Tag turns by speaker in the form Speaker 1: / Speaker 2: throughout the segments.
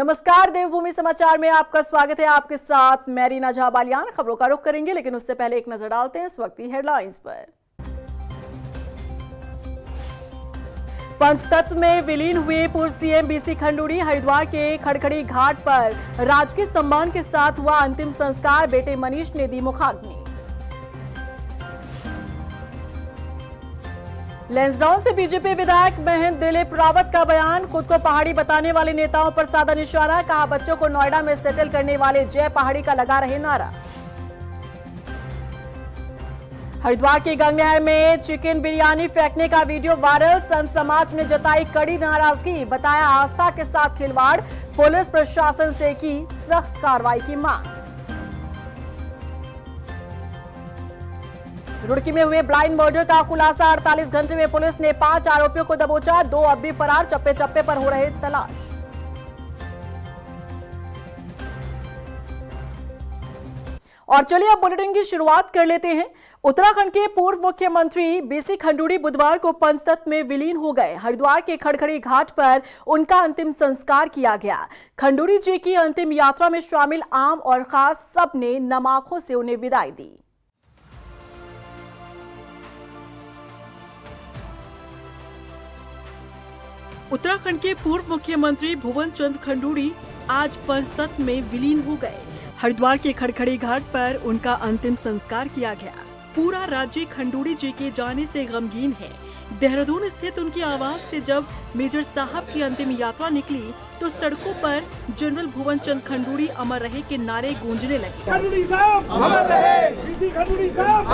Speaker 1: नमस्कार, देवभूमि समाचार में आपका स्वागत है। आपके साथ मैं रीना झा बालियान। खबरों का रुख करेंगे, लेकिन उससे पहले एक नजर डालते हैं इस वक्त की हेडलाइंस पर। पंचतत्व में विलीन हुए पूर्व सीएम बीसी खंडूड़ी। हरिद्वार के खड़खड़ी घाट पर राजकीय सम्मान के साथ हुआ अंतिम संस्कार। बेटे मनीष ने दी मुखाग्नि। लैंसडाउन से बीजेपी विधायक महेंद्र दिलीप रावत का बयान। खुद को पहाड़ी बताने वाले नेताओं पर साधा निशाना। कहा, बच्चों को नोएडा में सेटल करने वाले जय पहाड़ी का लगा रहे नारा। हरिद्वार के गंगनहर में चिकन बिरयानी फेंकने का वीडियो वायरल। संत समाज ने जताई कड़ी नाराजगी। बताया, आस्था के साथ खिलवाड़। पुलिस प्रशासन से की सख्त कार्रवाई की मांग। रुड़की में हुए ब्लाइंड मर्डर का खुलासा। 48 घंटे में पुलिस ने 5 आरोपियों को दबोचा। 2 अब भी फरार। चप्पे चप्पे पर हो रहे तलाश। और चलिए अब बुलेटिन की शुरुआत कर लेते हैं। उत्तराखंड के पूर्व मुख्यमंत्री बीसी खंडूड़ी बुधवार को पंचतत्व में विलीन हो गए। हरिद्वार के खड़खड़ी घाट पर उनका अंतिम संस्कार किया गया। खंडूड़ी जी की अंतिम यात्रा में शामिल आम और खास सबने नम आंखों से उन्हें विदाई दी। उत्तराखंड के पूर्व मुख्यमंत्री भुवन चंद्र खंडूड़ी आज पंचतत्व में विलीन हो गए। हरिद्वार के खड़खड़ी घाट पर उनका अंतिम संस्कार किया गया। पूरा राज्य खंडूड़ी जी के जाने से गमगीन है। देहरादून स्थित उनकी आवास से जब मेजर साहब की अंतिम यात्रा निकली तो सड़कों पर जनरल भुवन चंद्र खंडूड़ी अमर रहे के नारे गूंजने लगे। खंडूड़ी साहब अमर रहे, बीसी खंडूड़ी साहब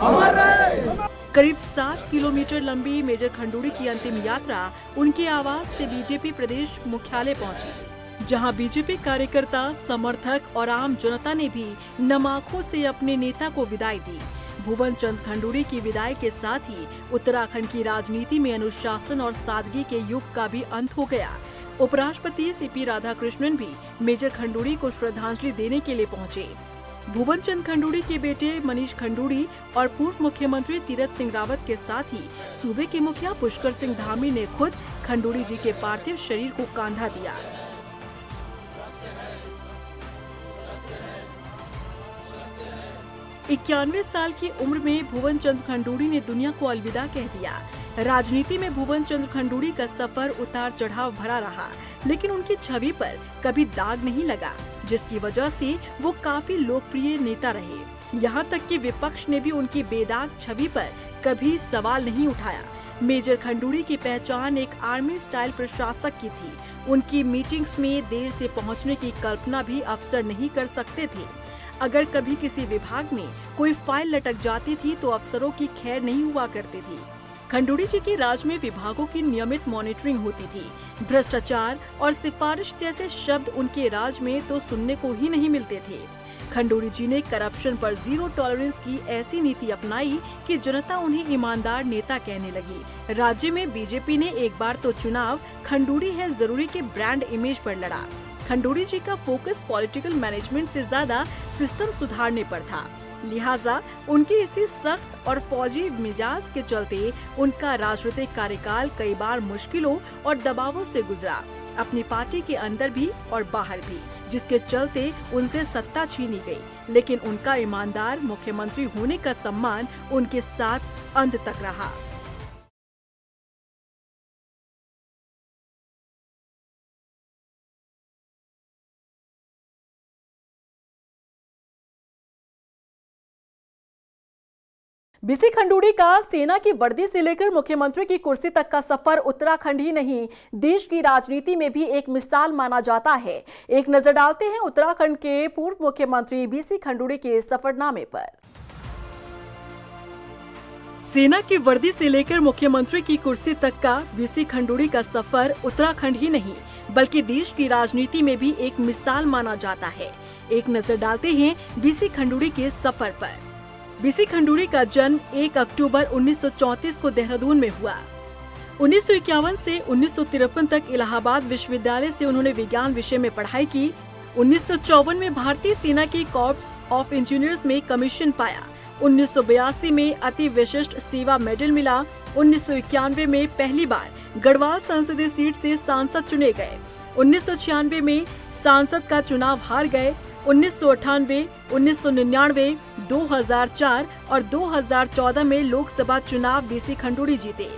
Speaker 1: अमर रहे। करीब 7 किलोमीटर लंबी मेजर खंडूड़ी की अंतिम यात्रा उनके आवास से बीजेपी प्रदेश मुख्यालय पहुंची, जहां बीजेपी कार्यकर्ता, समर्थक और आम जनता ने भी नम आंखों से अपने नेता को विदाई दी। भुवन चंद्र खंडूड़ी की विदाई के साथ ही उत्तराखंड की राजनीति में अनुशासन और सादगी के युग का भी अंत हो गया। उपराष्ट्रपति सीपी राधाकृष्णन भी मेजर खंडूड़ी को श्रद्धांजलि देने के लिए पहुंचे। भुवन चंद्र खंडूड़ी के बेटे मनीष खंडूड़ी और पूर्व मुख्यमंत्री तीरथ सिंह रावत के साथ ही सूबे के मुखिया पुष्कर सिंह धामी ने खुद खंडूड़ी जी के पार्थिव शरीर को कांधा दिया। इक्यानवे साल की उम्र में भुवन चंद्र खंडूड़ी ने दुनिया को अलविदा कह दिया। राजनीति में भुवन चंद्र खंडूड़ी का सफर उतार चढ़ाव भरा रहा, लेकिन उनकी छवि पर कभी दाग नहीं लगा, जिसकी वजह से वो काफी लोकप्रिय नेता रहे। यहाँ तक कि विपक्ष ने भी उनकी बेदाग छवि पर कभी सवाल नहीं उठाया। मेजर खंडूड़ी की पहचान एक आर्मी स्टाइल प्रशासक की थी। उनकी मीटिंग्स में देर से पहुँचने की कल्पना भी अफसर नहीं कर सकते थे। अगर कभी किसी विभाग में कोई फाइल लटक जाती थी तो अफसरों की खैर नहीं हुआ करती थी। खंडूड़ी जी के राज में विभागों की नियमित मॉनिटरिंग होती थी। भ्रष्टाचार और सिफारिश जैसे शब्द उनके राज में तो सुनने को ही नहीं मिलते थे। खंडूड़ी जी ने करप्शन पर जीरो टॉलरेंस की ऐसी नीति अपनाई कि जनता उन्हें ईमानदार नेता कहने लगी। राज्य में बीजेपी ने एक बार तो चुनाव खंडूड़ी है जरूरी के ब्रांड इमेज पर लड़ा। खंडूड़ी जी का फोकस पॉलिटिकल मैनेजमेंट से ज्यादा सिस्टम सुधारने पर था। लिहाजा उनकी इसी सख्त और फौजी मिजाज के चलते उनका राजनीतिक कार्यकाल कई बार मुश्किलों और दबावों से गुजरा, अपनी पार्टी के अंदर भी और बाहर भी, जिसके चलते उनसे सत्ता छीनी गई। लेकिन उनका ईमानदार मुख्यमंत्री होने का सम्मान उनके साथ अंत तक रहा। बीसी खंडूड़ी का सेना की वर्दी से लेकर मुख्यमंत्री की कुर्सी तक का सफर उत्तराखंड ही नहीं, देश की राजनीति में भी एक मिसाल माना जाता है। एक नजर डालते हैं उत्तराखंड के पूर्व मुख्यमंत्री बीसी खंडूड़ी के सफरनामे पर। सेना की वर्दी से लेकर मुख्यमंत्री की कुर्सी तक का बीसी खंडूड़ी का सफर उत्तराखंड ही नहीं, बल्कि देश की राजनीति में भी एक मिसाल माना जाता है। एक नजर डालते हैं बीसी खंडूड़ी के सफर पर। बीसी खंडूड़ी का जन्म 1 अक्टूबर 1934 को देहरादून में हुआ। 1951 से 1953 तक इलाहाबाद विश्वविद्यालय से उन्होंने विज्ञान विषय में पढ़ाई की। 1954 में भारतीय सेना के कॉर्प्स ऑफ इंजीनियर्स में कमीशन पाया। 1982 में अति विशिष्ट सेवा मेडल मिला। 1991 में पहली बार गढ़वाल संसदीय सीट से सांसद चुने गए। 1996 में सांसद का चुनाव हार गए। 1998, 1999, 2004 और 2014 में लोकसभा चुनाव बीसी खंडूड़ी जीते।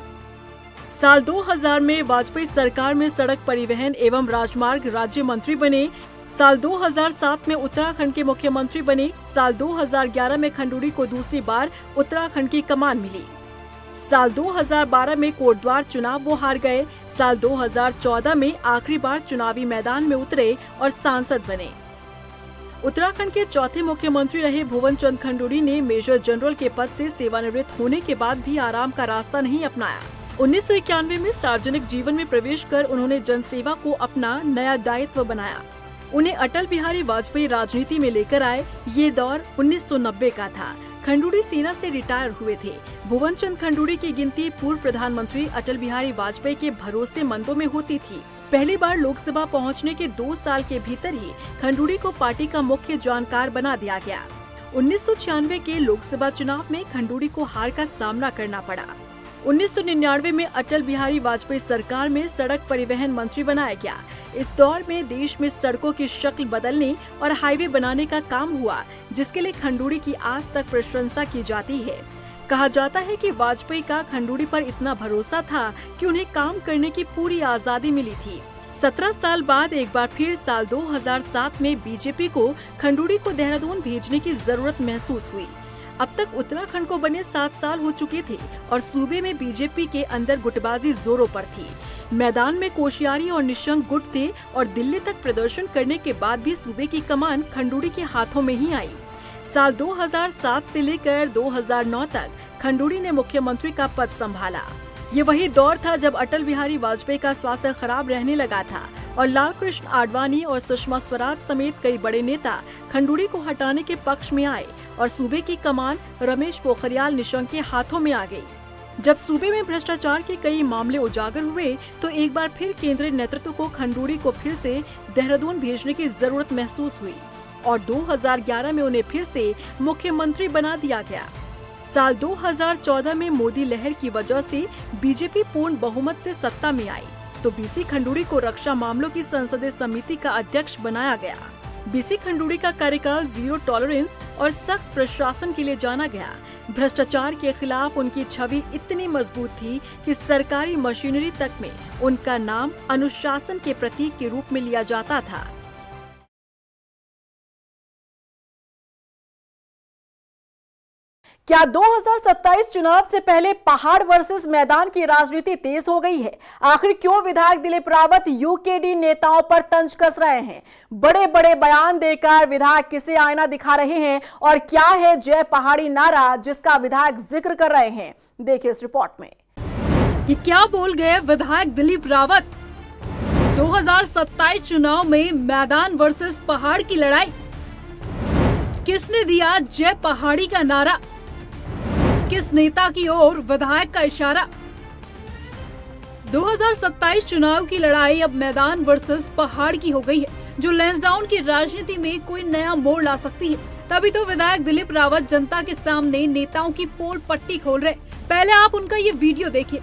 Speaker 1: साल 2000 में वाजपेयी सरकार में सड़क परिवहन एवं राजमार्ग राज्य मंत्री बने। साल 2007 में उत्तराखंड के मुख्यमंत्री बने। साल 2011 में खंडूड़ी को दूसरी बार उत्तराखंड की कमान मिली। साल 2012 में कोटद्वार चुनाव वो हार गए। साल 2014 में आखिरी बार चुनावी मैदान में उतरे और सांसद बने। उत्तराखंड के चौथे मुख्यमंत्री रहे भुवन चंद खंडूड़ी ने मेजर जनरल के पद से सेवानिवृत्त होने के बाद भी आराम का रास्ता नहीं अपनाया। 1991 में सार्वजनिक जीवन में प्रवेश कर उन्होंने जनसेवा को अपना नया दायित्व बनाया। उन्हें अटल बिहारी वाजपेयी राजनीति में लेकर आए। ये दौर 1990 का था। खंडूड़ी सेना से रिटायर हुए थे। भुवन चंद खंडूड़ी की गिनती पूर्व प्रधानमंत्री अटल बिहारी वाजपेयी के भरोसेमंदों में होती थी। पहली बार लोकसभा पहुंचने के 2 साल के भीतर ही खंडूड़ी को पार्टी का मुख्य जानकार बना दिया गया। 1996 के लोकसभा चुनाव में खंडूड़ी को हार का सामना करना पड़ा। 1999 में अटल बिहारी वाजपेयी सरकार में सड़क परिवहन मंत्री बनाया गया। इस दौर में देश में सड़कों की शक्ल बदलने और हाईवे बनाने का काम हुआ, जिसके लिए खंडूड़ी की आज तक प्रशंसा की जाती है। कहा जाता है कि वाजपेयी का खंडूड़ी पर इतना भरोसा था कि उन्हें काम करने की पूरी आजादी मिली थी। 17 साल बाद एक बार फिर साल 2007 में बीजेपी को खंडूड़ी को देहरादून भेजने की जरूरत महसूस हुई। अब तक उत्तराखंड को बने 7 साल हो चुके थे और सूबे में बीजेपी के अंदर गुटबाजी जोरों पर थी। मैदान में कोश्यारी और निशंक गुट थे और दिल्ली तक प्रदर्शन करने के बाद भी सूबे की कमान खंडूड़ी के हाथों में ही आई। साल 2007 से लेकर 2009 तक खंडूड़ी ने मुख्यमंत्री का पद संभाला। ये वही दौर था जब अटल बिहारी वाजपेयी का स्वास्थ्य खराब रहने लगा था और लाल कृष्ण आडवाणी और सुषमा स्वराज समेत कई बड़े नेता खंडूड़ी को हटाने के पक्ष में आए और सूबे की कमान रमेश पोखरियाल निशंक के हाथों में आ गई। जब सूबे में भ्रष्टाचार के कई मामले उजागर हुए तो एक बार फिर केंद्रीय नेतृत्व को खंडूड़ी को फिर से देहरादून भेजने की जरूरत महसूस हुई और 2011 में उन्हें फिर से मुख्यमंत्री बना दिया गया। साल 2014 में मोदी लहर की वजह से बीजेपी पूर्ण बहुमत से सत्ता में आई तो बीसी खंडूड़ी को रक्षा मामलों की संसदीय समिति का अध्यक्ष बनाया गया। बीसी खंडूड़ी का कार्यकाल जीरो टॉलरेंस और सख्त प्रशासन के लिए जाना गया। भ्रष्टाचार के खिलाफ उनकी छवि इतनी मजबूत थी कि सरकारी मशीनरी तक में उनका नाम अनुशासन के प्रतीक के रूप में लिया जाता था। क्या 2027 चुनाव से पहले पहाड़ वर्सेस मैदान की राजनीति तेज हो गई है? आखिर क्यों विधायक दिलीप रावत यूकेडी नेताओं पर तंज कस रहे हैं? बड़े बड़े बयान देकर विधायक किसे आईना दिखा रहे हैं और क्या है जय पहाड़ी नारा जिसका विधायक जिक्र कर रहे हैं? देखिए इस रिपोर्ट में।
Speaker 2: कि क्या बोल गए विधायक दिलीप रावत? 2027 चुनाव में मैदान वर्सेस पहाड़ की लड़ाई। किसने दिया जय पहाड़ी का नारा? किस नेता की ओर विधायक का इशारा? 2027 चुनाव की लड़ाई अब मैदान वर्सेस पहाड़ की हो गई है, जो लैंसडाउन की राजनीति में कोई नया मोड़ ला सकती है। तभी तो विधायक दिलीप रावत जनता के सामने नेताओं की पोल पट्टी खोल रहे। पहले आप उनका ये वीडियो देखिए।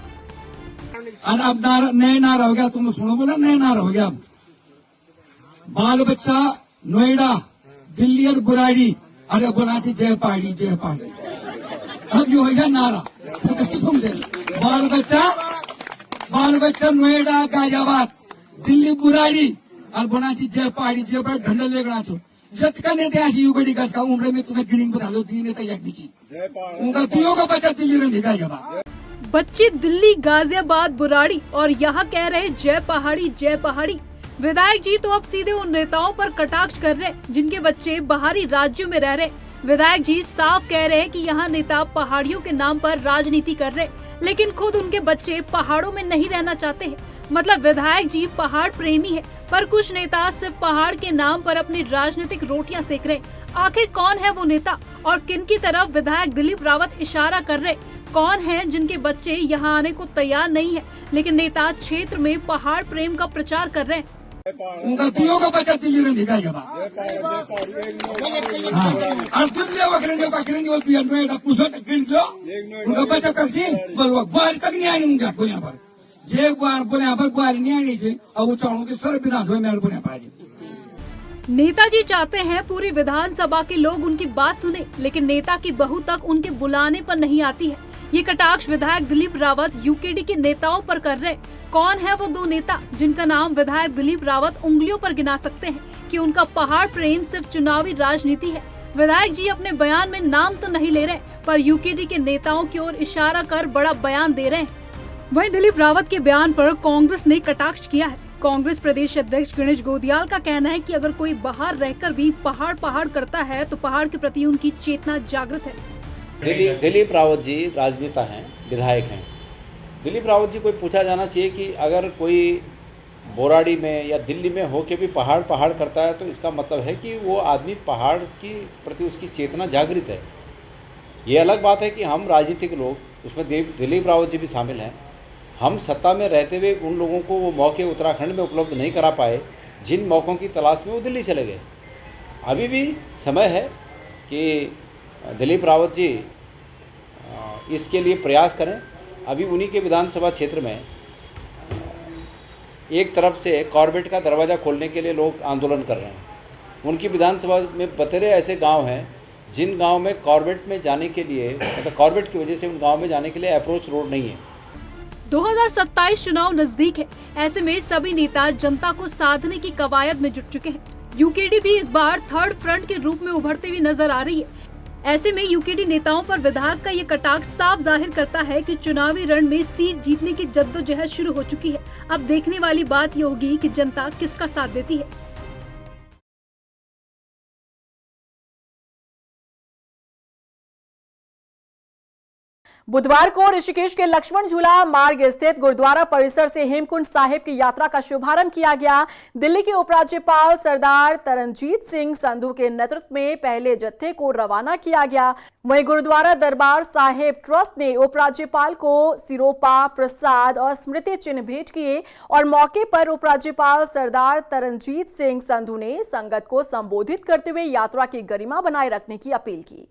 Speaker 3: अब नया नारा हो गया, तुम सुनो, बोला नया नारा हो गया। बाल बच्चा नोएडा, दिल्ली और बुराड़ी, अरे बोला थी जय पहाड़ी जय पहाड़ी। अब जो है नारा बाल बच्चा नोएडा, गाजियाबाद, दिल्ली बुराड़ी और बना थी जय पहाड़ी ढंडल लेकर छो जतका नेता युगड़ी गज का उम्र में तुम्हें गिनिंग बता दो, 3 नेता एक बीची उनका दियो का बच्चा दिल्ली में गाजियाबाद,
Speaker 2: बच्चे दिल्ली, गाजियाबाद, बुराड़ी और यहाँ कह रहे जय पहाड़ी जय पहाड़ी। विधायक जी तो अब सीधे उन नेताओं पर कटाक्ष कर रहे जिनके बच्चे बाहरी राज्यों में रह रहे। विधायक जी साफ कह रहे हैं कि यहाँ नेता पहाड़ियों के नाम पर राजनीति कर रहे, लेकिन खुद उनके बच्चे पहाड़ों में नहीं रहना चाहते हैं। मतलब विधायक जी पहाड़ प्रेमी है, पर कुछ नेता सिर्फ पहाड़ के नाम पर अपनी राजनीतिक रोटियां सेक रहे। आखिर कौन है वो नेता और किन की तरफ विधायक दिलीप रावत इशारा कर रहे? कौन है जिनके बच्चे यहाँ आने को तैयार नहीं है, लेकिन नेता क्षेत्र में पहाड़ प्रेम का प्रचार कर रहे हैं?
Speaker 3: उनका दियो का बच्चा दिल्ली में दिखाई गया हाँ और दिल्ली वगैरह बोलती है मैं पूछो गिन लो उनका बच्चा करती बोलो बाहर तक नहीं आनी उनके आपको यहाँ पर जे बार बोले यहाँ पर बाहर नहीं आनी चाहिए अब वो चाहूँ कि सर विधानसभा में बोले पाए।
Speaker 2: नेताजी चाहते हैं पूरी विधानसभा के लोग उनकी बात सुने, लेकिन नेता की बहू तक उनके बुलाने पर नहीं आती है। ये कटाक्ष विधायक दिलीप रावत यूकेडी के नेताओं पर कर रहे। कौन है वो दो नेता जिनका नाम विधायक दिलीप रावत उंगलियों पर गिना सकते हैं कि उनका पहाड़ प्रेम सिर्फ चुनावी राजनीति है। विधायक जी अपने बयान में नाम तो नहीं ले रहे, पर यूकेडी के नेताओं की ओर इशारा कर बड़ा बयान दे रहे हैं। वहीं दिलीप रावत के बयान पर कांग्रेस ने कटाक्ष किया है। कांग्रेस प्रदेश अध्यक्ष गणेश गोदियाल का कहना है कि अगर कोई बाहर रहकर भी पहाड़ करता है तो पहाड़ के प्रति उनकी चेतना जागृत है।
Speaker 4: दिलीप रावत जी राजनेता हैं, विधायक हैं। दिलीप रावत जी को पूछा जाना चाहिए कि अगर कोई बोराड़ी में या दिल्ली में होके भी पहाड़ करता है तो इसका मतलब है कि वो आदमी पहाड़ की प्रति उसकी चेतना जागृत है। ये अलग बात है कि हम राजनीतिक लोग, उसमें दिलीप रावत जी भी शामिल हैं, हम सत्ता में रहते हुए उन लोगों को वो मौके उत्तराखंड में उपलब्ध नहीं करा पाए जिन मौक़ों की तलाश में वो दिल्ली चले गए। अभी भी समय है कि दिलीप रावत जी इसके लिए प्रयास करें। अभी उन्हीं के विधानसभा क्षेत्र में एक तरफ से कॉर्बेट का दरवाज़ा खोलने के लिए लोग आंदोलन कर रहे हैं। उनकी विधानसभा में बतेरे ऐसे गांव हैं जिन गांव में कॉर्बेट में जाने के लिए, मतलब कॉर्बेट की वजह से उन गांव में जाने के लिए अप्रोच रोड नहीं है।
Speaker 2: 2027 चुनाव नजदीक है, ऐसे में सभी नेता जनता को साधने की कवायद में जुट चुके हैं। यूकेडी भी इस बार थर्ड फ्रंट के रूप में उभरते हुए नजर आ रही है। ऐसे में यूकेडी नेताओं पर विधायक का ये कटाक्ष साफ जाहिर करता है कि चुनावी रण में सीट जीतने की जद्दोजहद शुरू हो चुकी है। अब देखने वाली बात ये होगी कि जनता किसका साथ देती है।
Speaker 1: बुधवार को ऋषिकेश के लक्ष्मण झूला मार्ग स्थित गुरुद्वारा परिसर से हेमकुंड साहिब की यात्रा का शुभारंभ किया गया। दिल्ली के उपराज्यपाल सरदार तरनजीत सिंह संधू के नेतृत्व में पहले जत्थे को रवाना किया गया। वहीं गुरुद्वारा दरबार साहिब ट्रस्ट ने उपराज्यपाल को सिरोपा, प्रसाद और स्मृति चिन्ह भेंट किए और मौके पर उपराज्यपाल सरदार तरनजीत सिंह संधू ने संगत को संबोधित करते हुए यात्रा की गरिमा बनाए रखने की अपील की।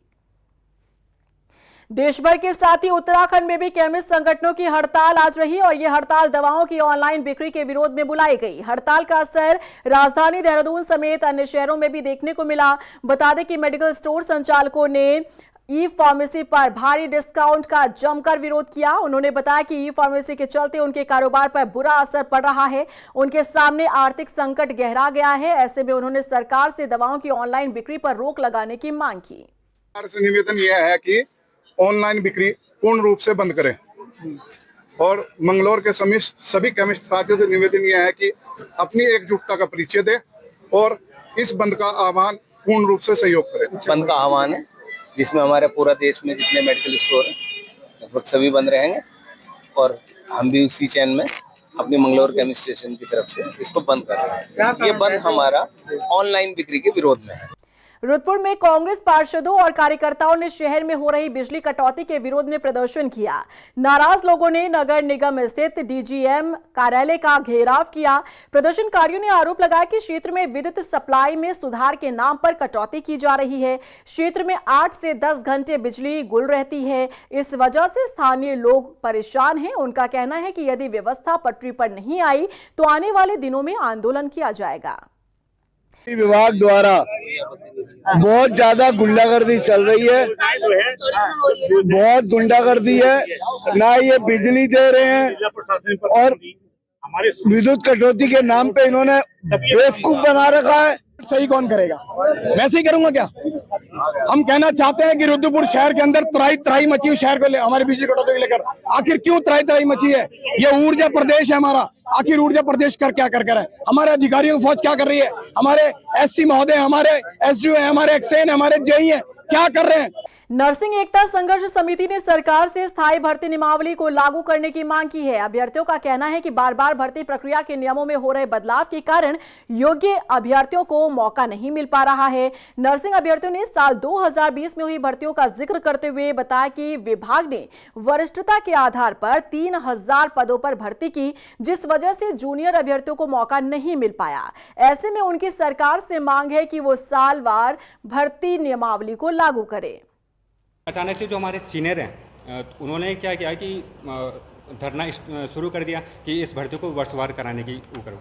Speaker 1: देश भर के साथ ही उत्तराखंड में भी केमिस्ट संगठनों की हड़ताल आज रही और ये हड़ताल दवाओं की ऑनलाइन बिक्री के विरोध में बुलाई गई। हड़ताल का असर राजधानी देहरादून समेत अन्य शहरों में भी देखने को मिला। बता दें कि मेडिकल स्टोर संचालकों ने ई फार्मेसी पर भारी डिस्काउंट का जमकर विरोध किया। उन्होंने बताया कि ई फार्मेसी के चलते उनके कारोबार पर बुरा असर पड़ रहा है। उनके सामने आर्थिक संकट गहरा गया है। ऐसे में उन्होंने सरकार से दवाओं की ऑनलाइन बिक्री पर रोक लगाने की मांग की।
Speaker 5: निवेदन यह है कि ऑनलाइन बिक्री पूर्ण रूप से बंद करें और मंगलौर के सभी केमिस्ट साथियों से निवेदन यह है कि अपनी एकजुटता का परिचय दें और इस बंद का आह्वान पूर्ण रूप से सहयोग करें।
Speaker 6: बंद का आह्वान है जिसमें हमारे पूरा देश में जितने मेडिकल स्टोर हैं लगभग सभी बंद रहेंगे और हम भी उसी चैन में अपनी मंगलौर केमिस्ट स्टेशन की तरफ से इसको बंद कर रहे हैं। ये बंद हमारा ऑनलाइन बिक्री के विरोध में है।
Speaker 1: रुद्रपुर में कांग्रेस पार्षदों और कार्यकर्ताओं ने शहर में हो रही बिजली कटौती के विरोध में प्रदर्शन किया। नाराज लोगों ने नगर निगम स्थित डीजीएम कार्यालय का घेराव किया। प्रदर्शनकारियों ने आरोप लगाया कि क्षेत्र में विद्युत सप्लाई में सुधार के नाम पर कटौती की जा रही है। क्षेत्र में 8 से 10 घंटे बिजली गुल रहती है। इस वजह से स्थानीय लोग परेशान हैं। उनका कहना है कि यदि व्यवस्था पटरी पर नहीं आई तो आने वाले दिनों में आंदोलन किया जाएगा।
Speaker 7: विभाग द्वारा बहुत ज्यादा गुंडागर्दी चल रही है, बहुत गुंडागर्दी है। ना ये बिजली दे रहे हैं और विद्युत कटौती के नाम पे इन्होंने बेवकूफ बना रखा है।
Speaker 8: सही कौन करेगा? वैसे ही करूंगा क्या? हम कहना चाहते हैं कि रुद्रपुर शहर के अंदर त्राही मची हुई शहर को हमारी बिजली कटौती को लेकर। आखिर क्यों त्राही मची है? ये ऊर्जा प्रदेश है हमारा। आखिर ऊर्जा प्रदेश कर क्या कर है? हमारे अधिकारियों की फौज क्या कर रही है? हमारे एससी महोदय, हमारे एसडीओ है, हमारे एक्सएन है, हमारे जेई है, क्या कर रहे हैं?
Speaker 1: नर्सिंग एकता संघर्ष समिति ने सरकार से स्थायी भर्ती नियमावली को लागू करने की मांग की है। अभ्यर्थियों का कहना है कि बार बार भर्ती प्रक्रिया के नियमों में हो रहे बदलाव के कारण योग्य अभ्यर्थियों को मौका नहीं मिल पा रहा है। नर्सिंग अभ्यर्थियों ने साल 2020 में हुई भर्तियों का जिक्र करते हुए बताया कि विभाग ने वरिष्ठता के आधार पर 3000 पदों पर भर्ती की, जिस वजह से जूनियर अभ्यर्थियों को मौका नहीं मिल पाया। ऐसे में उनकी सरकार से मांग है कि वो सालवार भर्ती नियमावली को लागू करे।
Speaker 9: अचानक से जो हमारे सीनियर हैं उन्होंने क्या किया कि धरना शुरू कर दिया कि इस भर्ती को वर्षवार कराने की वो करो।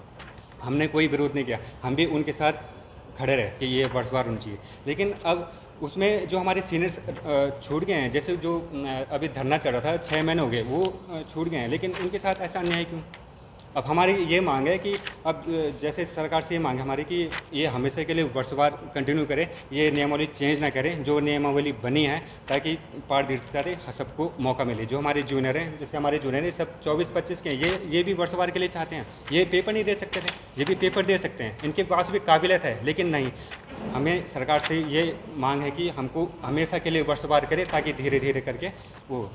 Speaker 9: हमने कोई विरोध नहीं किया, हम भी उनके साथ खड़े रहे कि ये वर्षवार होनी चाहिए। लेकिन अब उसमें जो हमारे सीनियर्स छूट गए हैं, जैसे जो अभी धरना चल रहा था 6 महीने हो गए वो छूट गए हैं, लेकिन उनके साथ ऐसा अन्याय क्यों? अब हमारी ये मांग है कि अब जैसे सरकार से ये मांग है हमारी कि ये हमेशा के लिए वर्षवार कंटिन्यू करे, ये नियमावली चेंज ना करें जो नियमावली बनी है, ताकि पारदर्शिता से सबको मौका मिले। जो हमारे जूनियर हैं, जैसे हमारे जूनियर हैं सब 24-25 के हैं, ये भी वर्षवार के लिए चाहते हैं। ये पेपर नहीं दे सकते थे, ये भी पेपर दे सकते हैं, इनके पास भी काबिलियत है, लेकिन नहीं। हमें सरकार से ये मांग है कि हमको हमेशा के लिए वर्षवार करे, ताकि धीरे धीरे करके वो।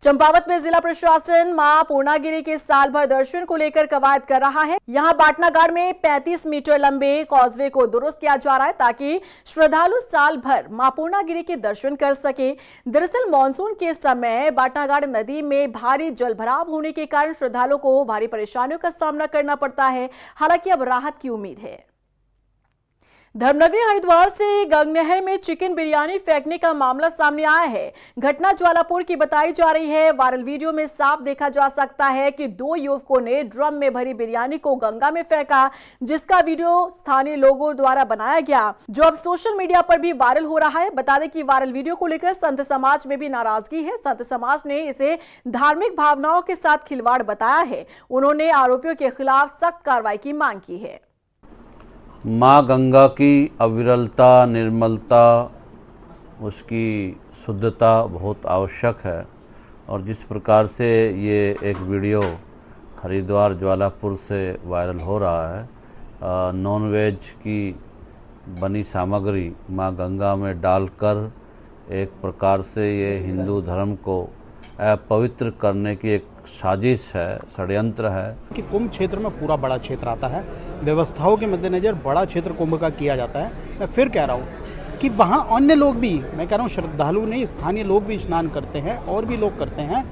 Speaker 1: चंपावत में जिला प्रशासन मां पूर्णागिरी के साल भर दर्शन को लेकर कवायद कर रहा है। यहां बाटनागाड़ में 35 मीटर लंबे कॉजवे को दुरुस्त किया जा रहा है ताकि श्रद्धालु साल भर मां पूर्णागिरी के दर्शन कर सके। दरअसल मानसून के समय बाटनागाड़ नदी में भारी जलभराव होने के कारण श्रद्धालुओं को भारी परेशानियों का सामना करना पड़ता है। हालांकि अब राहत की उम्मीद है। धर्मनगरी हरिद्वार से गंगनहर में चिकन बिरयानी फेंकने का मामला सामने आया है। घटना ज्वालापुर की बताई जा रही है। वायरल वीडियो में साफ देखा जा सकता है कि 2 युवकों ने ड्रम में भरी बिरयानी को गंगा में फेंका, जिसका वीडियो स्थानीय लोगों द्वारा बनाया गया, जो अब सोशल मीडिया पर भी वायरल हो रहा है। बता दें कि वायरल वीडियो को लेकर संत समाज में भी नाराजगी है। संत समाज ने इसे धार्मिक भावनाओं के साथ खिलवाड़ बताया है। उन्होंने आरोपियों के खिलाफ सख्त कार्रवाई की मांग की है।
Speaker 10: माँ गंगा की अविरलता, निर्मलता, उसकी शुद्धता बहुत आवश्यक है। और जिस प्रकार से ये एक वीडियो हरिद्वार ज्वालापुर से वायरल हो रहा है, नॉनवेज की बनी सामग्री माँ गंगा में डालकर एक प्रकार से ये हिंदू धर्म को अपवित्र करने की एक साजिश है, षड्यंत्र है।
Speaker 11: कि कुंभ क्षेत्र में पूरा बड़ा क्षेत्र आता है, व्यवस्थाओं के मद्देनजर बड़ा क्षेत्र कुंभ का किया जाता है। मैं फिर कह रहा हूँ कि वहाँ अन्य लोग भी, मैं कह रहा हूँ श्रद्धालु नहीं, स्थानीय लोग भी स्नान करते हैं और भी लोग करते हैं,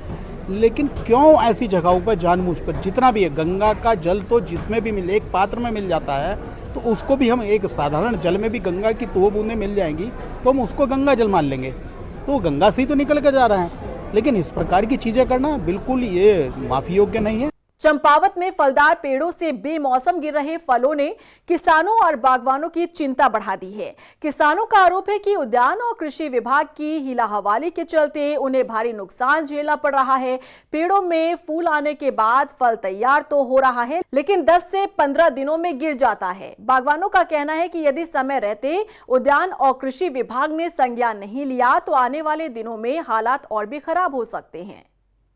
Speaker 11: लेकिन क्यों ऐसी जगहों पर जानबूझ पर जितना भी है गंगा का जल तो जिसमें भी मिले, एक पात्र में मिल जाता है, तो उसको भी हम एक साधारण जल में भी गंगा की 2 बूंदें मिल जाएंगी तो हम उसको गंगा जल मान लेंगे, तो गंगा से ही तो निकल कर जा रहा है। लेकिन इस प्रकार की चीजें करना बिल्कुल ये माफी योग्य नहीं है।
Speaker 1: चंपावत में फलदार पेड़ों से बेमौसम गिर रहे फलों ने किसानों और बागवानों की चिंता बढ़ा दी है। किसानों का आरोप है कि उद्यान और कृषि विभाग की हिला हवाली के चलते उन्हें भारी नुकसान झेलना पड़ रहा है। पेड़ों में फूल आने के बाद फल तैयार तो हो रहा है, लेकिन 10 से 15 दिनों में गिर जाता है। बागवानों का कहना है कि यदि समय रहते उद्यान और कृषि विभाग ने संज्ञान नहीं लिया तो आने वाले दिनों में हालात और भी खराब हो सकते हैं।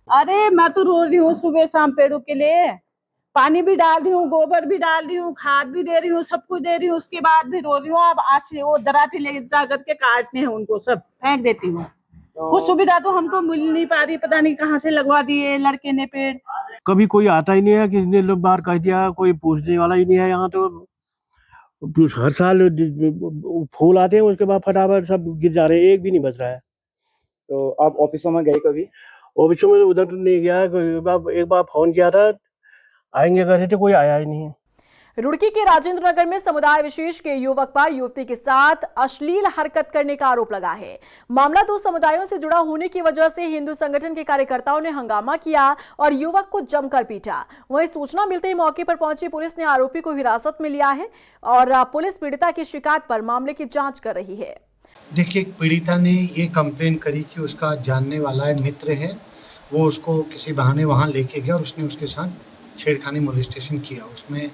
Speaker 12: अरे मैं तो रो रही हूँ सुबह शाम पेड़ों के लिए, पानी भी डाल रही हूँ, गोबर भी डाल रही हूँ, खाद भी दे रही हूँ, सब कुछ दे रही हूँ, उसके बाद भी रो रही हूँ। अब आज से वो दराती ले जा करके काटने हैं, उनको सब फेंक देती हूँ। वो सुविधा तो हमको मिल नहीं पा रही, पता नहीं कहाँ से लगवा दिए लड़के ने पेड़।
Speaker 13: कभी कोई आता ही नहीं है, किसी ने लोग बाहर कह दिया, कोई पूछने वाला ही नहीं है। यहाँ तो हर साल फूल आते हैं, उसके बाद फटाफट सब गिर जा रहे हैं, एक भी नहीं बच रहा है।
Speaker 14: तो आप ऑफिसों में गए कभी?
Speaker 13: ऑफिसों में उधर नहीं गया, एक बार फोन किया था, आएंगे कर रहे थे, कोई आया ही नहीं है।
Speaker 1: रुड़की के राजेंद्र नगर में समुदाय विशेष के युवक पर युवती के साथ अश्लील हरकत करने का आरोप लगा है। मामला 2 समुदायों से जुड़ा होने की वजह से हिंदू संगठन के कार्यकर्ताओं ने हंगामा किया और युवक को जमकर पीटा। वहीं सूचना मिलते ही मौके पर पहुंची पुलिस ने आरोपी को हिरासत में लिया है और पुलिस पीड़िता की शिकायत पर मामले की जाँच कर रही है।
Speaker 15: देखिए, पीड़िता ने ये कंप्लेन करी कि उसका जानने वाला है, मित्र है, वो उसको किसी बहाने वहाँ लेके गया और उसने उसके साथ छेड़खानी मोलेस्टेशन किया। उसमें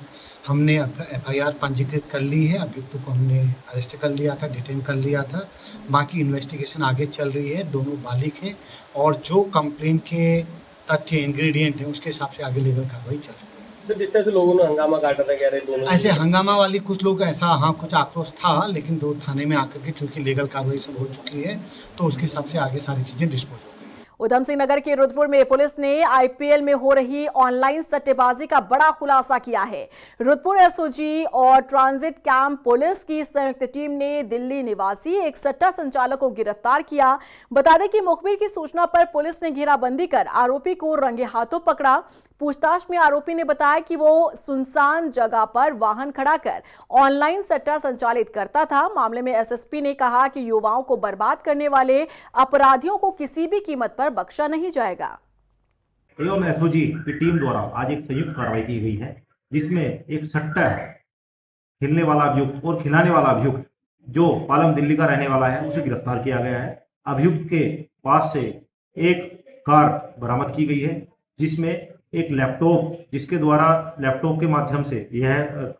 Speaker 15: हमने FIR पंजीकृत कर ली है, अभियुक्त को हमने अरेस्ट कर लिया था, डिटेन कर लिया था। बाकी इन्वेस्टिगेशन आगे चल रही है, दोनों बालिग हैं और जो कंप्लेन के तथ्य इंग्रेडिएंट हैं उसके हिसाब से आगे लीगल कार्रवाई चल रही है।
Speaker 13: सर जिस तरह से लोगों ने हंगामा काटा था, कह रहे दोनों
Speaker 15: ऐसे हंगामा वाली कुछ लोग ऐसा हाँ कुछ आक्रोश था, लेकिन दो थाने में आकर के चूंकि लीगल कार्रवाई सब हो चुकी है तो उसके हिसाब से आगे सारी चीजें डिस्पोज हो।
Speaker 1: उधम सिंह नगर के रुद्रपुर में पुलिस ने आईपीएल में हो रही ऑनलाइन सट्टेबाजी का बड़ा खुलासा किया है। रुद्रपुर एसओजी और ट्रांजिट कैंप पुलिस की संयुक्त टीम ने दिल्ली निवासी एक सट्टा संचालक को गिरफ्तार किया। बता दें कि मुखबिर की सूचना पर पुलिस ने घेराबंदी कर आरोपी को रंगे हाथों पकड़ा। पूछताछ में आरोपी ने बताया कि वो सुनसान जगह पर वाहन खड़ा कर ऑनलाइन सट्टा संचालित करता था। मामले में एसएसपी ने कहा कि युवाओं को बर्बाद करने वाले अपराधियों को किसी भी कीमत पर बख्शा नहीं जाएगा।
Speaker 16: एवं एसओजी की टीम द्वारा आज एक संयुक्त कार्रवाई की गई है, जिसमें एक सट्टा खेलने वाला अभियुक्त और खिलाने वाला अभियुक्त जो पालम दिल्ली का रहने वाला है उसे गिरफ्तार किया गया है। अभियुक्त के पास से एक कार बरामद की गई है, जिसमें एक लैपटॉप, जिसके द्वारा लैपटॉप के माध्यम से यह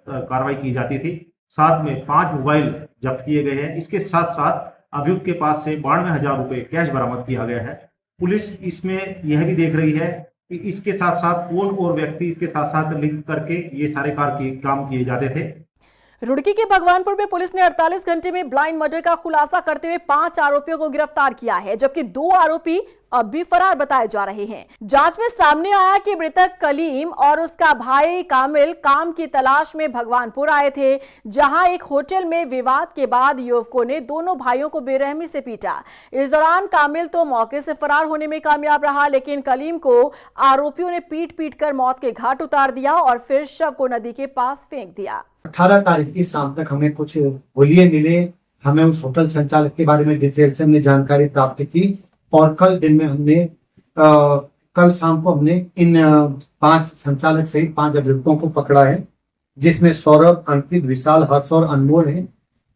Speaker 16: कार्रवाई की जाती थी। साथ में 5 मोबाइल जब्त किए गए हैं। इसके साथ साथ अभियुक्त के पास से 92,000 रुपए कैश बरामद किया गया है। पुलिस इसमें यह भी देख रही है कि इसके साथ साथ कौन और व्यक्ति इसके साथ साथ लिंक करके ये सारे काम किए जाते थे।
Speaker 1: रुड़की के भगवानपुर में पुलिस ने 48 घंटे में ब्लाइंड मर्डर का खुलासा करते हुए 5 आरोपियों को गिरफ्तार किया है, जबकि 2 आरोपी अब भी फरार बताए जा रहे हैं। जांच में सामने आया कि मृतक कलीम और उसका भाई कामिल काम की तलाश में भगवानपुर आए थे, जहां एक होटल में विवाद के बाद युवकों ने दोनों भाइयों को बेरहमी से पीटा। इस दौरान कामिल तो मौके से फरार होने में कामयाब रहा, लेकिन कलीम को आरोपियों ने पीट कर मौत के घाट उतार दिया और फिर शव को नदी के पास फेंक दिया।
Speaker 15: 18 तारीख की शाम तक हमें कुछ हुलिये मिले। हमें उस होटल संचालक के बारे में डिटेल से हमने जानकारी प्राप्त की और कल दिन में कल शाम को हमने इन 5 संचालक सहित 5 अभियुक्तों को पकड़ा है, जिसमें सौरभ, अंकित, विशाल, हर्ष और अनमोल हैं,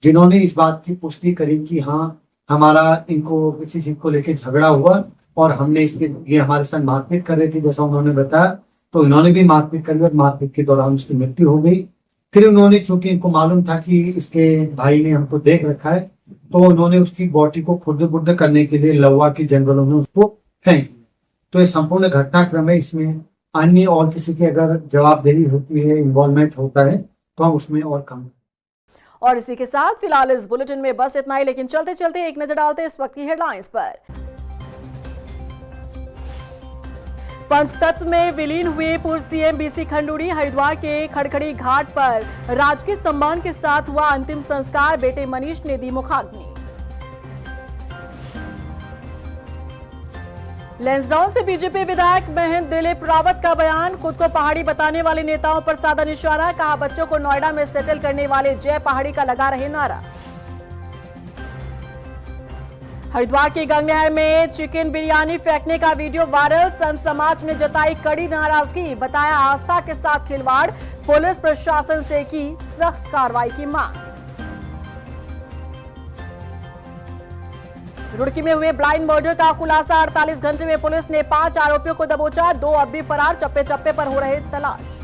Speaker 15: जिन्होंने इस बात की पुष्टि करी कि हाँ हमारा इनको किसी चीज को लेकर झगड़ा हुआ और हमने ये हमारे साथ मारपीट कर रहे थे, जैसा उन्होंने बताया। तो इन्होंने भी मारपीट करी और मारपीट के दौरान उसकी मृत्यु हो गई। फिर उन्होंने, चूंकि इनको मालूम था कि इसके भाई ने हमको देख रखा है, तो उन्होंने उसकी बॉडी को खुर्द-बुर्द करने के लिए लौवा के जंगलों में उसको फेंक दिया। तो ये संपूर्ण घटनाक्रम है। इसमें अन्य और किसी की अगर जवाबदेही होती है, इन्वॉल्वमेंट होता है, तो हम उसमें और कम।
Speaker 1: और इसी के साथ फिलहाल इस बुलेटिन में बस इतना ही, लेकिन चलते चलते एक नजर डालते इस वक्त की हेडलाइंस पर। पंचतत्व में विलीन हुए पूर्व सीएम बीसी खंडूड़ी। हरिद्वार के खड़खड़ी घाट पर राजकीय सम्मान के साथ हुआ अंतिम संस्कार। बेटे मनीष ने दी मुखाग्नि। लैंसडाउन से बीजेपी विधायक महेंद्र दिलीप रावत का बयान। खुद को पहाड़ी बताने वाले नेताओं पर साधा निशाना। कहा बच्चों को नोएडा में सेटल करने वाले जय पहाड़ी का लगा रहे नारा। हरिद्वार की गंगनहर में चिकन बिरयानी फेंकने का वीडियो वायरल। संत समाज ने जताई कड़ी नाराजगी। बताया आस्था के साथ खिलवाड़। पुलिस प्रशासन से की सख्त कार्रवाई की मांग। रुड़की में हुए ब्लाइंड मर्डर का खुलासा। 48 घंटे में पुलिस ने 5 आरोपियों को दबोचा। 2 अब भी फरार। चप्पे चप्पे पर हो रहे तलाश।